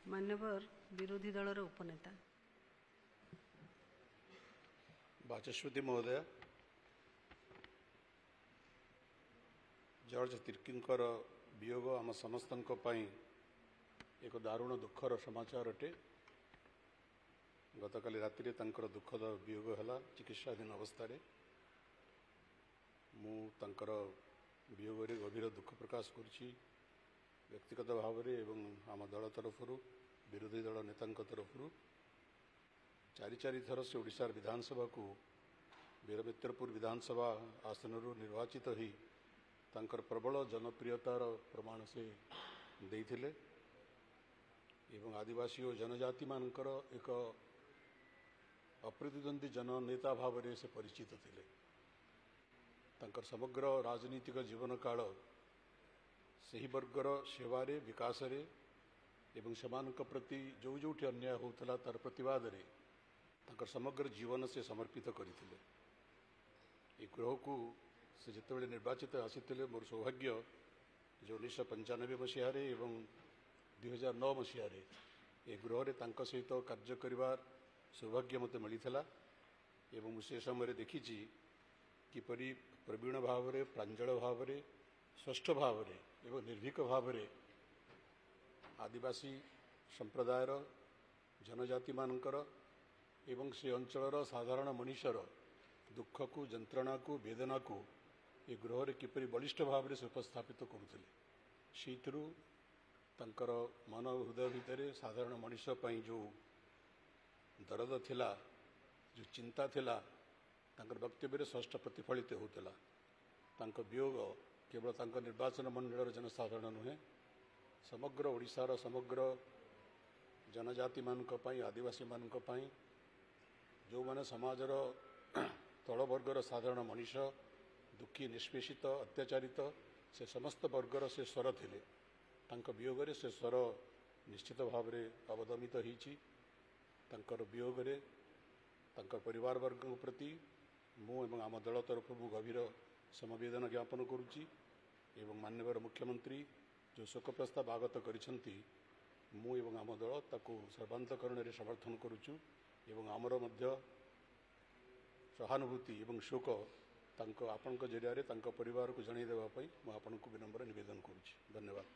मान्यवर विरोधी दलर उपनेता बाचस्पति महोदय, जॉर्ज तिर्कींकर वियोग आम समस्त एक दारुण दुखर समाचार अटे। गतकाली राति तांकर दुखद वियोग है चिकित्साधीन अवस्था मुझर वियोग गभीर दुख प्रकाश करुच्ची व्यक्तिगत भाव में आम दल तरफ विरोधी दल नेता तरफ चारि थर से ओडिशार विधानसभा को वीरमित्रपुर विधानसभा आसन निर्वाचित ही तांकर प्रबल जनप्रियतार प्रमाण से देइथिले एवं आदिवासी और जनजाति मानकर एक अप्रतिद्वंदी जननेता भाव में से परिचित थिले। तांकर समग्र राजनीतिक जीवन काल सही वर्गर सेवारे विकासरे एवं समानक प्रति जो जोठी अन्याय होता तार प्रतिवाद रे तांकर समग्र जीवन से समर्पित करथिले। एक गृह को से जिते निर्वाचित आसीथिले मोर सौभाग्य जो 1995 मसीह एवं 2009 मसीह ए गृह रे तांका सहित कार्य करिवार सौभाग्य मते मिलिथिला एवं से समय देखी किपरि प्रवीण भाव में प्रांजल भाव में स्वस्थ भाव में एवं निर्भीक भाव में आदिवासी संप्रदायर जनजाति मानकर एवं से अंचलर साधारण मनुष्यर दुख को जंत्रणा को वेदना को ये गृह रे किपरि बलिष्ठ भाव से उपस्थापित करुले। सीथुरु तांकर मन हृदय भितर साधारण मनुष्य पई जो दर्द थिला जो चिंता थिला तांकर वक्तव्य स्पष्ट प्रतिफलित होता। तांकर वियोग केवल तांकर निर्वाचन मंडल जनसाधारण नुहे समग्र ओडिशार समग्र जनजाति मानक पई आदिवासी मानक पई जो माने समाजर तल वर्गर साधारण मनुष्य दुखी निष्पेषित अत्याचारित से समस्त वर्गर से स्वर थिले। तांकर वियोग रे से स्वर निश्चित भाव में अवदमित होईची। तांकर वियोग रे तांकर परिवार वर्ग प्रति मु एवं आम दल तरफ मु गभीर समवेदना ज्ञापन करुच्ची एवं माननीय मुख्यमंत्री जो शोक प्रस्ताव आगत करिसंती मु एवं आम दल ताकू सर्वांतकरण रे समर्थन करुचु एवं आमर मध्य सहानुभूति एवं शोक तांको आपनक जरिया तांको परिवार को जणाई देबा पई मु आपनकु विनम्र निवेदन करुच्ची। धन्यवाद।